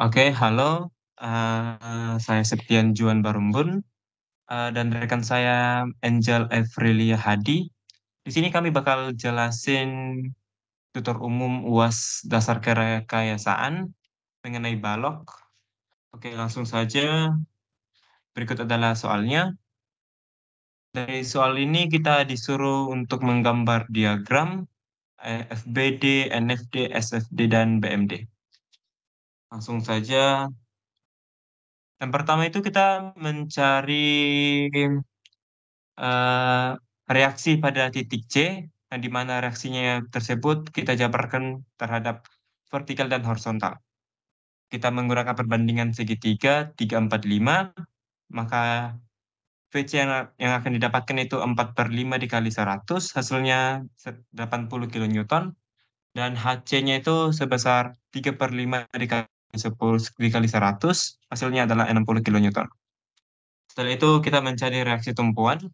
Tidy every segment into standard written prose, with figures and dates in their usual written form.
Oke, halo. Saya Septian Juan Barumbun dan rekan saya Angel Evrilia Hadi. Di sini kami bakal jelasin tutor umum UAS dasar kerekayasaan mengenai balok. Oke, langsung saja. Berikut adalah soalnya. Dari soal ini kita disuruh untuk menggambar diagram FBD, NFD, SFD, dan BMD. Langsung saja. Yang pertama itu kita mencari eh, reaksi pada titik C, yang di mana reaksinya tersebut kita jabarkan terhadap vertikal dan horizontal. Kita menggunakan perbandingan segitiga 3/4/5, maka VC yang akan didapatkan itu 4 per 5 dikali 100, hasilnya 80 kilonewton, dan HC-nya itu sebesar 3 per 5 dikali 10 dikali 100, hasilnya adalah 60 kilonewton. Setelah itu kita mencari reaksi tumpuan.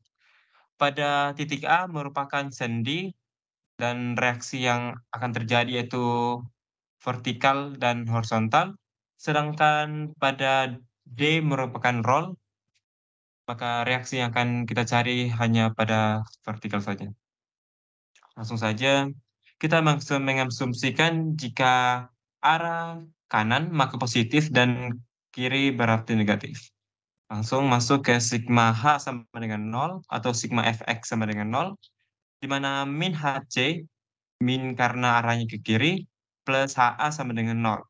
Pada titik A merupakan sendi dan reaksi yang akan terjadi yaitu vertikal dan horizontal. Sedangkan pada D merupakan roll, maka reaksi yang akan kita cari hanya pada vertikal saja. Langsung saja, kita mengasumsikan jika arah kanan maka positif dan kiri berarti negatif. Langsung masuk ke sigma H sama dengan nol atau sigma Fx sama dengan nol, di mana min HC, min karena arahnya ke kiri, plus HA sama dengan nol.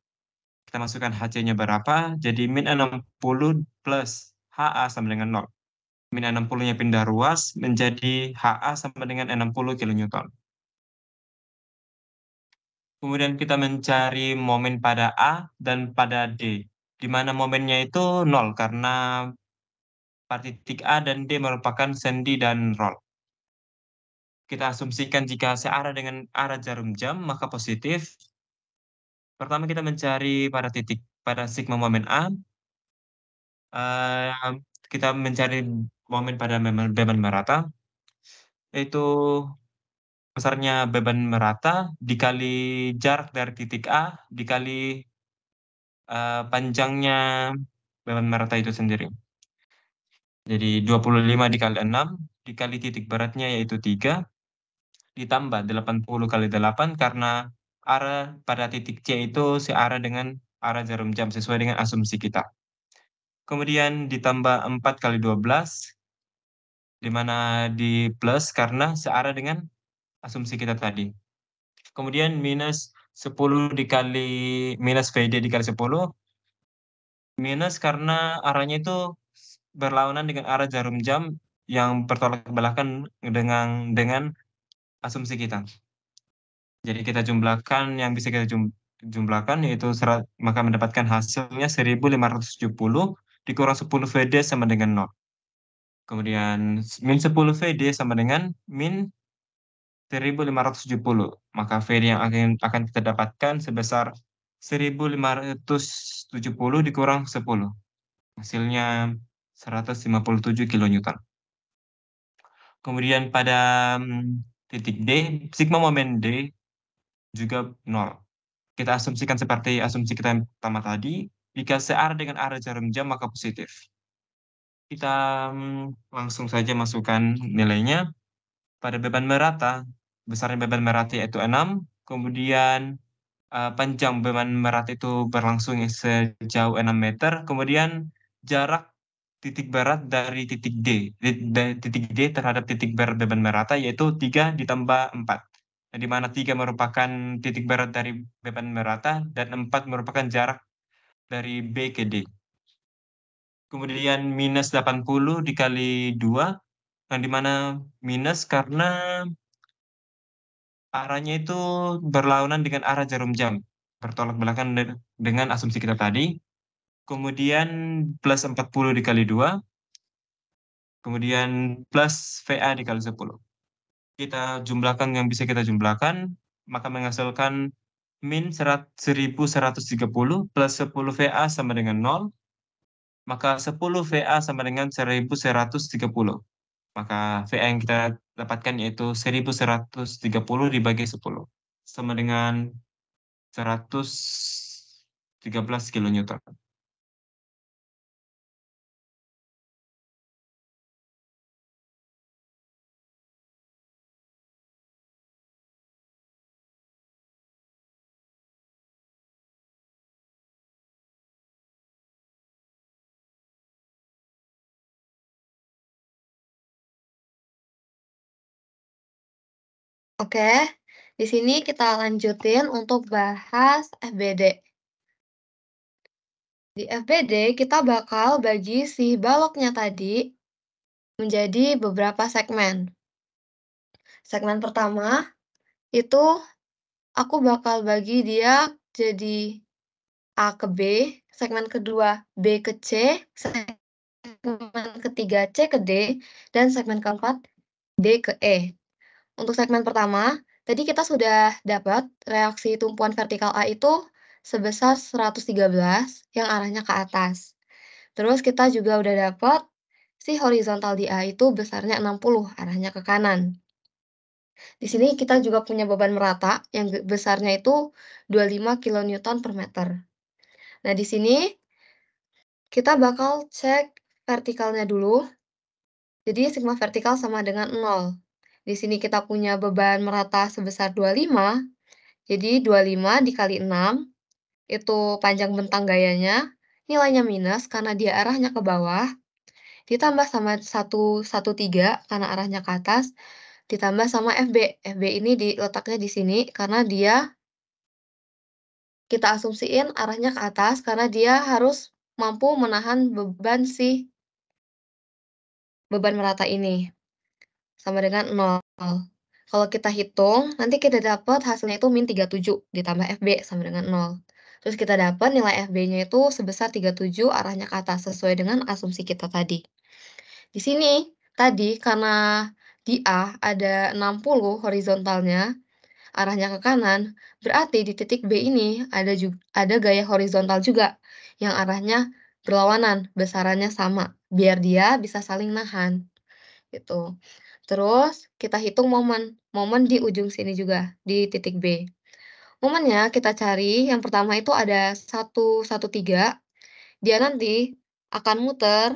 Kita masukkan HC-nya berapa, jadi min 60 plus HA sama dengan nol. Min 60-nya pindah ruas menjadi HA sama dengan 60 kilonewton. Kemudian kita mencari momen pada A dan pada D, di mana momennya itu nol karena pada titik A dan D merupakan sendi dan roll. Kita asumsikan jika searah dengan arah jarum jam, maka positif. Pertama kita mencari pada titik pada sigma momen A. eh, kita mencari momen pada beban merata, yaitu besarnya beban merata dikali jarak dari titik A dikali panjangnya beban merata itu sendiri. Jadi 25 dikali 6 dikali titik beratnya yaitu 3 ditambah 80 kali 8 karena arah pada titik C itu searah dengan arah jarum jam sesuai dengan asumsi kita. Kemudian ditambah 4 kali 12, di mana di plus karena searah dengan asumsi kita tadi. Kemudian minus 10 dikali minus VD dikali 10, minus karena arahnya itu berlawanan dengan arah jarum jam yang bertolak belakang dengan asumsi kita. Jadi kita jumlahkan yang bisa kita jumlahkan yaitu maka mendapatkan hasilnya 1570 dikurang 10 VD sama dengan 0. Kemudian min 10 VD sama dengan min 1570. Maka VD yang akan kita dapatkan sebesar 1570 dikurang 10. Hasilnya 157 kilonewton. Kemudian pada titik D, sigma momen D juga 0. Kita asumsikan seperti asumsi kita yang pertama tadi, jika searah dengan arah jarum jam maka positif. Kita langsung saja masukkan nilainya. Pada beban merata, besarnya beban merata yaitu 6, kemudian panjang beban merata itu berlangsung sejauh 6 meter, kemudian jarak titik berat dari titik D, titik D terhadap titik berat beban merata yaitu 3 ditambah 4. Di mana 3 merupakan titik berat dari beban merata dan 4 merupakan jarak dari B ke D. Kemudian minus 80 dikali 2, yang dimana minus karena arahnya itu berlawanan dengan arah jarum jam, bertolak belakang dengan asumsi kita tadi. Kemudian plus 40 dikali 2, kemudian plus VA dikali 10. Kita jumlahkan yang bisa kita jumlahkan, maka menghasilkan min 1130 plus 10 VA sama dengan 0, maka 10 VA sama dengan 1130. Maka VA yang kita dapatkan yaitu 1130 dibagi 10. Sama dengan 100, 13 kilonewton. Oke, di sini kita lanjutin untuk bahas FBD. Di FBD, kita bakal bagi si baloknya tadi menjadi beberapa segmen. Segmen pertama itu aku bakal bagi dia jadi A ke B, segmen kedua B ke C, segmen ketiga C ke D, dan segmen keempat D ke E. Untuk segmen pertama, tadi kita sudah dapat reaksi tumpuan vertikal A itu sebesar 113 yang arahnya ke atas. Terus kita juga udah dapat si horizontal di A itu besarnya 60, arahnya ke kanan. Di sini kita juga punya beban merata yang besarnya itu 25 kilonewton per meter. Nah, di sini kita bakal cek vertikalnya dulu. Jadi sigma vertikal sama dengan 0. Di sini kita punya beban merata sebesar 25. Jadi 25 dikali 6 itu panjang bentang gayanya. Nilainya minus karena dia arahnya ke bawah. Ditambah sama 113 karena arahnya ke atas. Ditambah sama FB. FB ini diletaknya di sini karena dia kita asumsiin arahnya ke atas karena dia harus mampu menahan beban merata ini. Sama dengan 0. Kalau kita hitung, nanti kita dapat hasilnya itu min 37 ditambah FB sama dengan 0. Terus kita dapat nilai FB-nya itu sebesar 37 arahnya ke atas sesuai dengan asumsi kita tadi. Di sini tadi karena di A ada 60 horizontalnya, arahnya ke kanan, berarti di titik B ini ada gaya horizontal juga yang arahnya berlawanan, besarannya sama, biar dia bisa saling nahan gitu. Terus kita hitung momen di ujung sini juga, di titik B. Momennya kita cari, yang pertama itu ada 113, dia nanti akan muter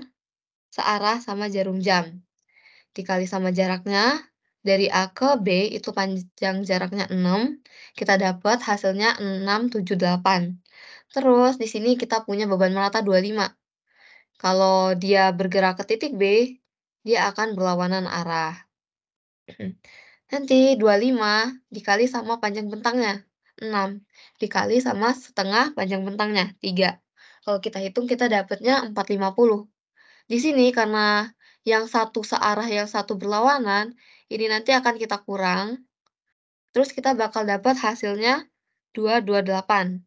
searah sama jarum jam. Dikali sama jaraknya, dari A ke B itu panjang jaraknya 6, kita dapat hasilnya 678. Terus di sini kita punya beban merata 25. Kalau dia bergerak ke titik B, dia akan berlawanan arah. Nanti 25 dikali sama panjang bentangnya, 6. Dikali sama setengah panjang bentangnya, 3. Kalau kita hitung kita dapatnya 450. Di sini karena yang satu searah, yang satu berlawanan, ini nanti akan kita kurang, terus kita bakal dapat hasilnya 228.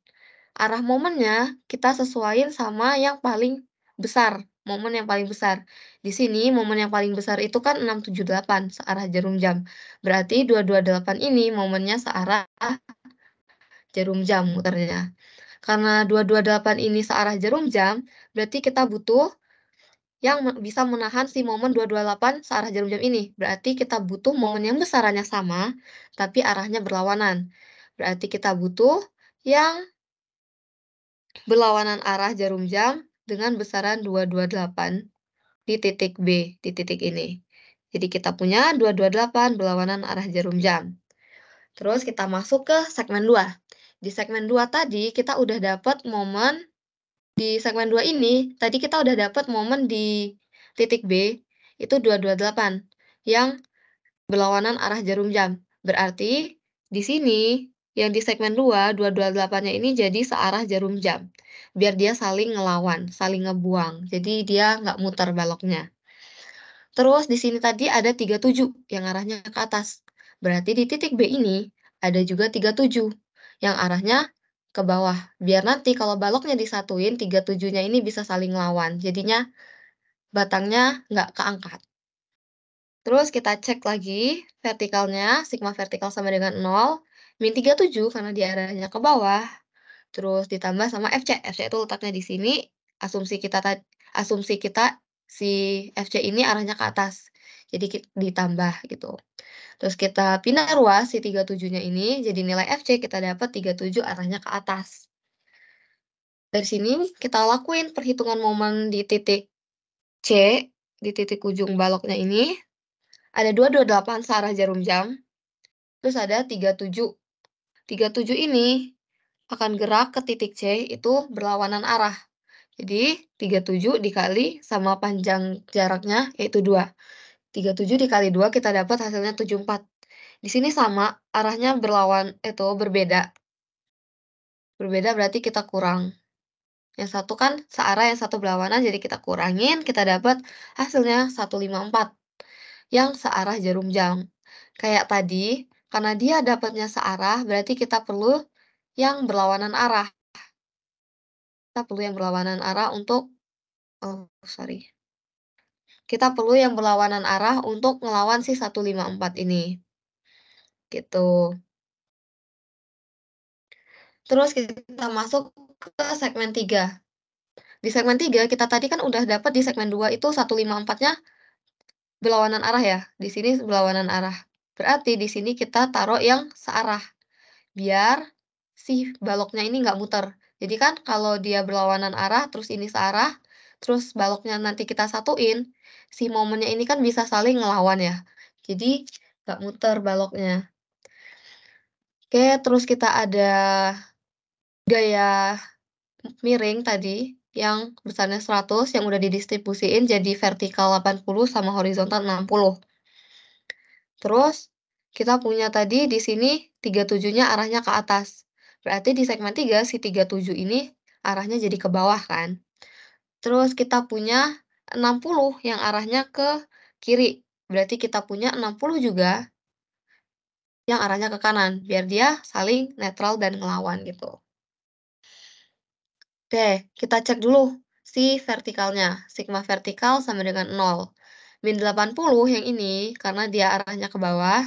Arah momennya kita sesuaiin sama yang paling besar, momen yang paling besar. Di sini momen yang paling besar itu kan 678 searah jarum jam. Berarti 228 ini momennya searah jarum jam muternya. Karena 228 ini searah jarum jam, berarti kita butuh yang bisa menahan si momen 228 searah jarum jam ini. Berarti kita butuh momen yang besarannya sama, tapi arahnya berlawanan. Berarti kita butuh yang berlawanan arah jarum jam dengan besaran 228 di titik B, di titik ini. Jadi kita punya 228 berlawanan arah jarum jam. Terus kita masuk ke segmen 2. Di segmen 2 tadi kita udah dapat momen di segmen 2 ini, tadi kita udah dapat momen di titik B itu 228 yang berlawanan arah jarum jam. Berarti di sini yang di segmen 2, 228-nya ini jadi searah jarum jam. Biar dia saling ngelawan, saling ngebuang. Jadi dia nggak muter baloknya. Terus di sini tadi ada 37 yang arahnya ke atas. Berarti di titik B ini ada juga 37 yang arahnya ke bawah. Biar nanti kalau baloknya disatuin, 37-nya ini bisa saling ngelawan. Jadinya batangnya nggak keangkat. Terus kita cek lagi vertikalnya, sigma vertikal sama dengan 0, min 37 karena dia arahnya ke bawah, terus ditambah sama FC. FC itu letaknya di sini, asumsi kita si FC ini arahnya ke atas. Jadi ditambah gitu. Terus kita pindah ruas si 37-nya ini, jadi nilai FC kita dapat 37 arahnya ke atas. Dari sini kita lakuin perhitungan momen di titik C, di titik ujung baloknya ini, ada 228 searah jarum jam, terus ada 37. 37 ini akan gerak ke titik C itu berlawanan arah. Jadi 37 dikali sama panjang jaraknya yaitu 2. 37 dikali 2 kita dapat hasilnya 74. Di sini sama, arahnya berbeda. Berbeda berarti kita kurang. Yang satu kan searah, yang satu berlawanan, jadi kita kurangin, kita dapat hasilnya 154 yang searah jarum jam. Kayak tadi, karena dia dapatnya searah, berarti kita perlu yang berlawanan arah. Kita perlu yang berlawanan arah untuk oh, sorry. Kita perlu yang berlawanan arah untuk ngelawan si 154 ini. Gitu. Terus kita masuk ke segmen 3. Di segmen 3 kita tadi kan udah dapat di segmen 2 itu 154-nya berlawanan arah ya. Di sini berlawanan arah. Berarti di sini kita taruh yang searah. Biar si baloknya ini nggak muter. Jadi kan kalau dia berlawanan arah, terus ini searah, terus baloknya nanti kita satuin, si momennya ini kan bisa saling ngelawan ya. Jadi nggak muter baloknya. Oke, terus kita ada gaya miring tadi yang besarnya 100 yang udah didistribusiin jadi vertikal 80 sama horizontal 60. Terus kita punya tadi di sini 37-nya arahnya ke atas. Berarti di segmen 3 si 37 ini arahnya jadi ke bawah kan. Terus kita punya 60 yang arahnya ke kiri. Berarti kita punya 60 juga yang arahnya ke kanan biar dia saling netral dan ngelawan gitu. Oke, kita cek dulu si vertikalnya. Sigma vertikal sama dengan 0. Min 80 yang ini, karena dia arahnya ke bawah,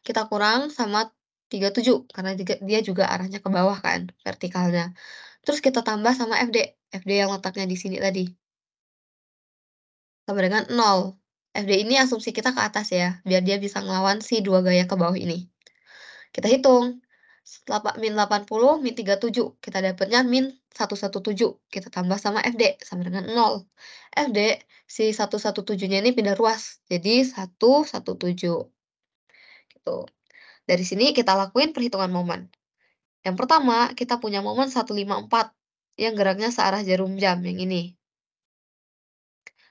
kita kurang sama 37, karena dia juga arahnya ke bawah kan, vertikalnya. Terus kita tambah sama FD. FD yang letaknya di sini tadi. Sama dengan 0. FD ini asumsi kita ke atas ya, biar dia bisa ngelawan si dua gaya ke bawah ini. Kita hitung. Min 80, min 37. Kita dapatnya min 117. Kita tambah sama FD, sama dengan 0. FD, si 117-nya ini pindah ruas. Jadi 117. Gitu. Dari sini kita lakuin perhitungan momen. Yang pertama, kita punya momen 154 yang geraknya searah jarum jam yang ini.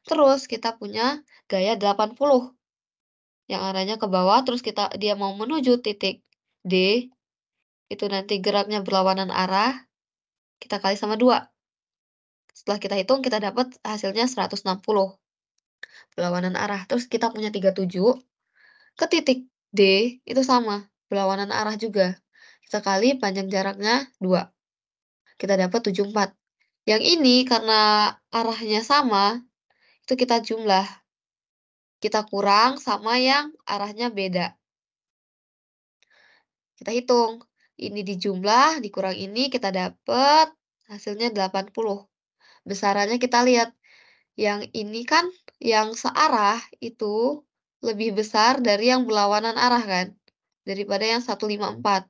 Terus kita punya gaya 80 yang arahnya ke bawah, terus dia mau menuju titik D, itu nanti geraknya berlawanan arah, kita kali sama 2. Setelah kita hitung, kita dapat hasilnya 160 berlawanan arah. Terus kita punya 37 ke titik D, itu sama, berlawanan arah juga. Kita kali panjang jaraknya 2. Kita dapat 74. Yang ini karena arahnya sama, itu kita jumlah. Kita kurang sama yang arahnya beda. Kita hitung. Ini dijumlah, dikurang ini, kita dapat hasilnya 80. Besarannya kita lihat. Yang ini kan, yang searah itu lebih besar dari yang berlawanan arah kan? Daripada yang 154.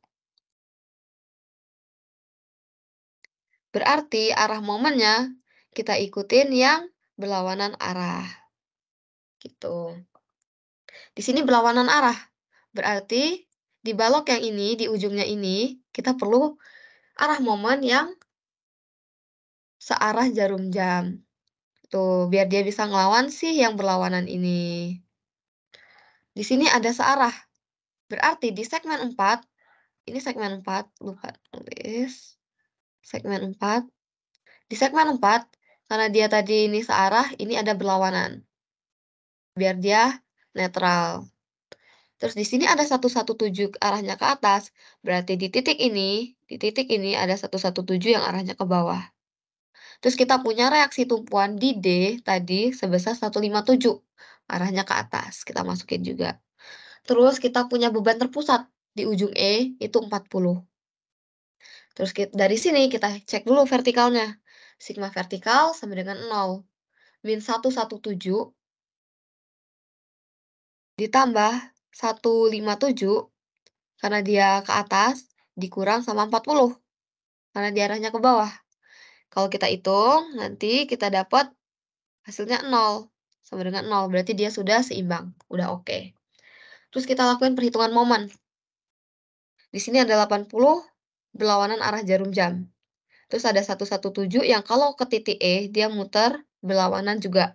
Berarti arah momennya kita ikutin yang berlawanan arah. Gitu. Di sini berlawanan arah. Berarti di balok yang ini, di ujungnya ini, kita perlu arah momen yang searah jarum jam. Tuh, biar dia bisa ngelawan sih yang berlawanan ini. Di sini ada searah. Berarti di segmen 4, ini segmen 4, lupa nulis. Segmen 4. Di segmen 4, karena dia tadi ini searah, ini ada berlawanan. Biar dia netral. Terus di sini ada 117 arahnya ke atas, berarti di titik ini ada 117 yang arahnya ke bawah. Terus kita punya reaksi tumpuan di D tadi sebesar 157, arahnya ke atas, kita masukin juga. Terus kita punya beban terpusat di ujung E itu 40. Terus dari sini kita cek dulu vertikalnya. Sigma vertikal sama dengan 0. Min 117 ditambah 157 karena dia ke atas dikurang sama 40 karena dia arahnya ke bawah. Kalau kita hitung, nanti kita dapat hasilnya 0, sama dengan 0, berarti dia sudah seimbang, udah oke. Terus kita lakuin perhitungan momen. Di sini ada 80 berlawanan arah jarum jam. Terus ada 117 yang kalau ke titik E, dia muter berlawanan juga.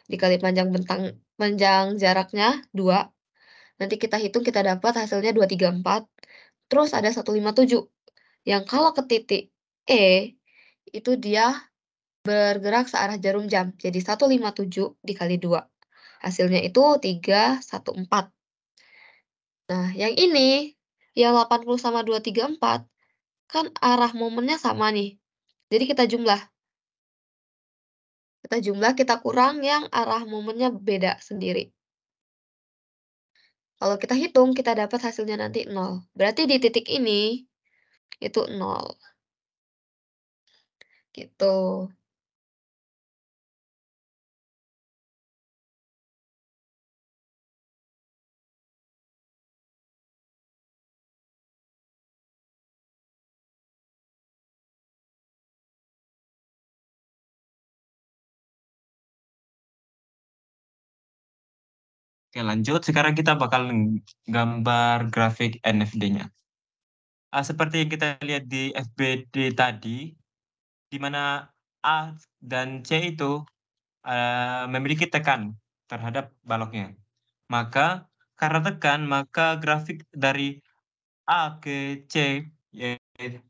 Dikali panjang jaraknya 2, nanti kita hitung kita dapat hasilnya 234. Terus ada 157 yang kalau ke titik E, itu dia bergerak searah jarum jam. Jadi 157 dikali 2. Hasilnya itu 314. Nah, yang ini, yang 80 sama 234, kan arah momennya sama nih. Jadi kita kurang yang arah momennya beda sendiri. Kalau kita hitung, kita dapat hasilnya nanti 0. Berarti di titik ini, itu 0. Gitu. Oke, lanjut. Sekarang kita bakal gambar grafik NFD-nya. Seperti yang kita lihat di FBD tadi, di mana A dan C itu memiliki tekan terhadap baloknya. Maka karena tekan, maka grafik dari A ke C yaitu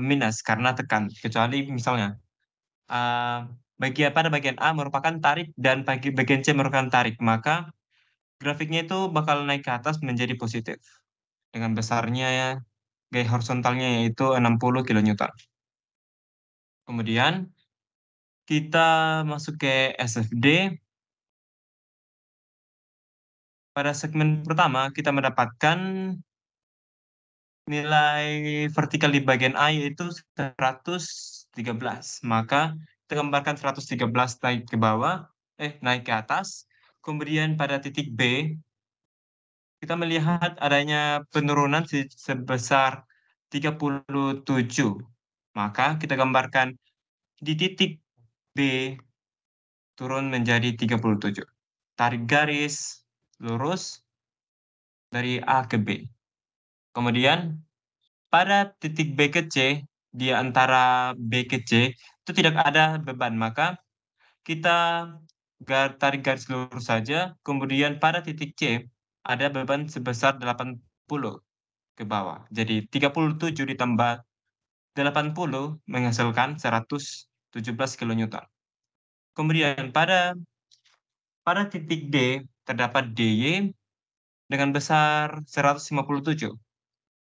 minus karena tekan. Kecuali misalnya pada bagian A merupakan tarik dan bagian C merupakan tarik, maka grafiknya itu bakal naik ke atas menjadi positif dengan besarnya gaya horizontalnya yaitu 60 kilonewton. Kemudian kita masuk ke SFD. Pada segmen pertama kita mendapatkan nilai vertikal di bagian A yaitu 113. Maka kita gambarkan 113 naik ke atas. Kemudian pada titik B, kita melihat adanya penurunan sebesar 37. Maka kita gambarkan di titik B turun menjadi 37. Tarik garis lurus dari A ke B. Kemudian pada titik B ke C, di antara B ke C, itu tidak ada beban, maka kita tarik garis lurus saja, kemudian pada titik C, ada beban sebesar 80 ke bawah. Jadi 37 ditambah 80 menghasilkan 117 kilonewton. Kemudian pada titik D, terdapat DY dengan besar 157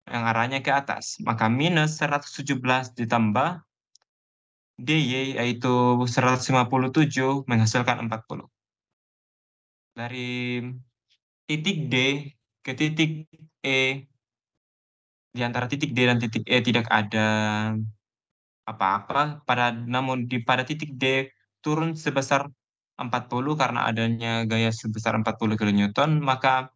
yang arahnya ke atas. Maka minus 117 ditambah DY yaitu 157 menghasilkan 40. Dari titik D ke titik E, di antara titik D dan titik E tidak ada apa-apa, namun pada titik D turun sebesar 40 karena adanya gaya sebesar 40 kilonewton, maka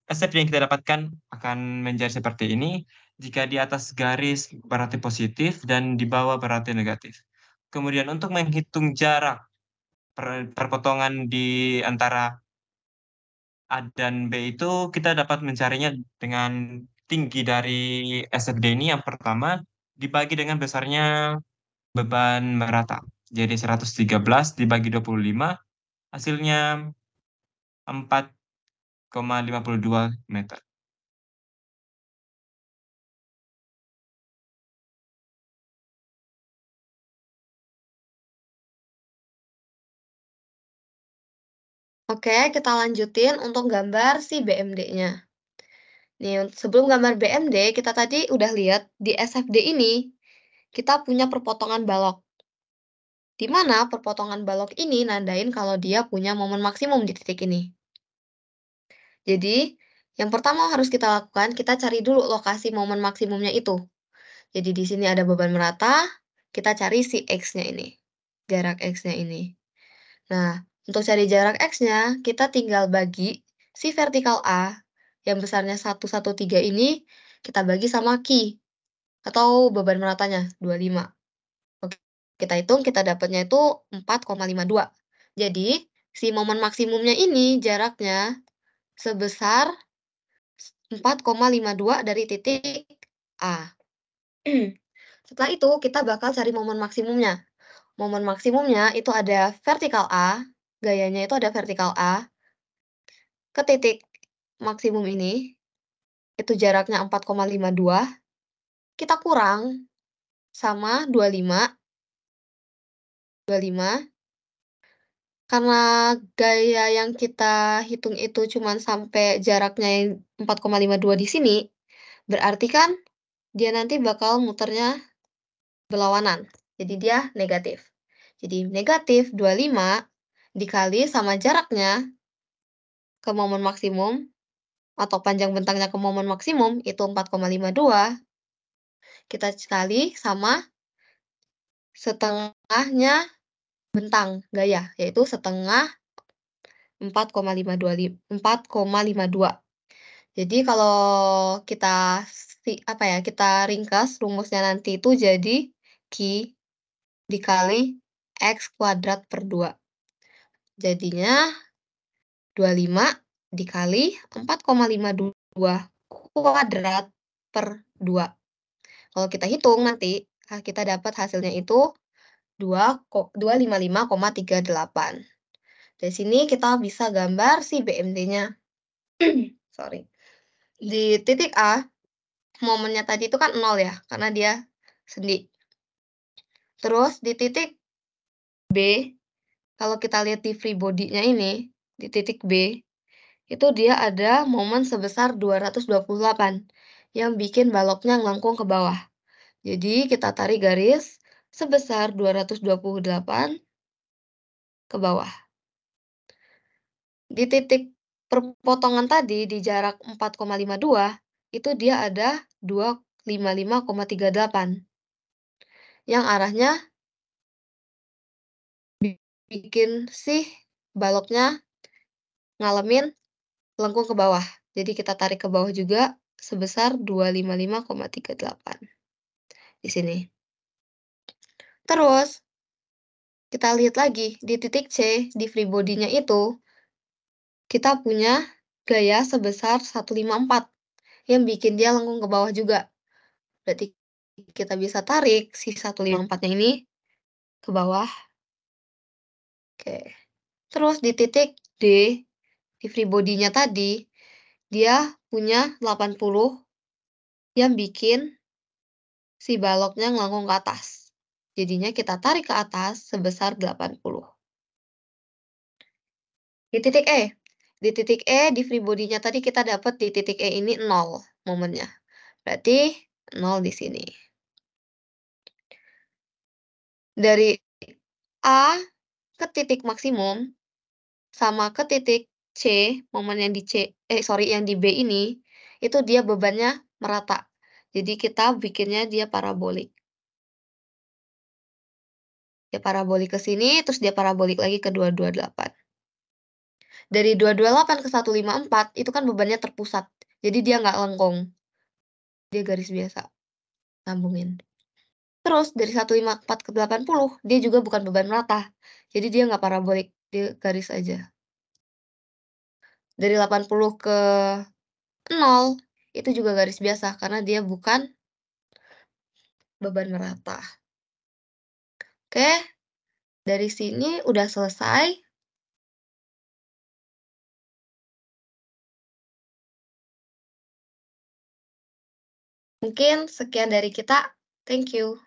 SFD yang kita dapatkan akan menjadi seperti ini. Jika di atas garis berarti positif dan di bawah berarti negatif. Kemudian untuk menghitung jarak perpotongan di antara A dan B itu kita dapat mencarinya dengan tinggi dari SFD ini yang pertama dibagi dengan besarnya beban merata. Jadi 113 dibagi 25 hasilnya 4,52 meter. Oke, kita lanjutin untuk gambar si BMD-nya. Nih, sebelum gambar BMD, kita tadi udah lihat di SFD ini, kita punya perpotongan balok. Di mana perpotongan balok ini nandain kalau dia punya momen maksimum di titik ini. Jadi, yang pertama harus kita lakukan, kita cari dulu lokasi momen maksimumnya itu. Jadi di sini ada beban merata, kita cari si X-nya ini, jarak X-nya ini. Nah, untuk cari jarak X-nya, kita tinggal bagi si vertikal A yang besarnya 113 ini, kita bagi sama Q. atau beban meratanya 25. Oke, kita hitung kita dapatnya itu 4,52. Jadi, si momen maksimumnya ini jaraknya sebesar 4,52 dari titik A. Setelah itu kita bakal cari momen maksimumnya. Momen maksimumnya itu ada vertikal A, gayanya itu ada vertikal A, ke titik maksimum ini, itu jaraknya 4,52, kita kurang sama 25, karena gaya yang kita hitung itu cuman sampai jaraknya yang 4,52 di sini, berarti kan dia nanti bakal muternya berlawanan, jadi dia negatif. Jadi negatif 25 dikali sama jaraknya ke momen maksimum atau panjang bentangnya ke momen maksimum itu 4,52, kita kali sama setengahnya bentang gaya, yaitu setengah 4,52. Jadi kalau kita kita ringkas rumusnya nanti itu jadi Q dikali X kuadrat per 2. Jadinya 25 dikali 4,52 kuadrat per 2. Kalau kita hitung nanti, kita dapat hasilnya itu 255,38. Dari sini kita bisa gambar si BMD-nya. Sorry. Di titik A, momennya tadi itu kan 0 ya, karena dia sendi. Terus di titik B, kalau kita lihat di free body-nya ini, di titik B, itu dia ada momen sebesar 228 yang bikin baloknya ngelengkung ke bawah. Jadi kita tarik garis sebesar 228 ke bawah. Di titik perpotongan tadi di jarak 4,52 itu dia ada 255,38 yang arahnya bikin si baloknya ngalamin lengkung ke bawah. Jadi kita tarik ke bawah juga sebesar 255,38 di sini. Terus kita lihat lagi di titik C di free body-nya itu kita punya gaya sebesar 154 yang bikin dia lengkung ke bawah juga. Berarti kita bisa tarik si 154-nya ini ke bawah. Oke. Terus di titik D, di free body-nya tadi, dia punya 80 yang bikin si baloknya ngelengkung ke atas. Jadinya kita tarik ke atas sebesar 80. Di titik E, di free body-nya tadi kita dapat di titik E ini 0 momennya. Berarti 0 di sini. Dari A ke titik maksimum sama ke titik C, momen yang di yang di B ini, itu dia bebannya merata. Jadi kita bikinnya dia parabolik. Dia parabolik ke sini, terus dia parabolik lagi ke 228. Dari 228 ke 154, itu kan bebannya terpusat. Jadi dia nggak lengkung. Dia garis biasa. Sambungin. Terus dari 154 ke 80, dia juga bukan beban merata. Jadi dia nggak parabolik, dia garis aja. Dari 80 ke 0, itu juga garis biasa karena dia bukan beban merata. Oke, dari sini udah selesai. Mungkin sekian dari kita. Thank you.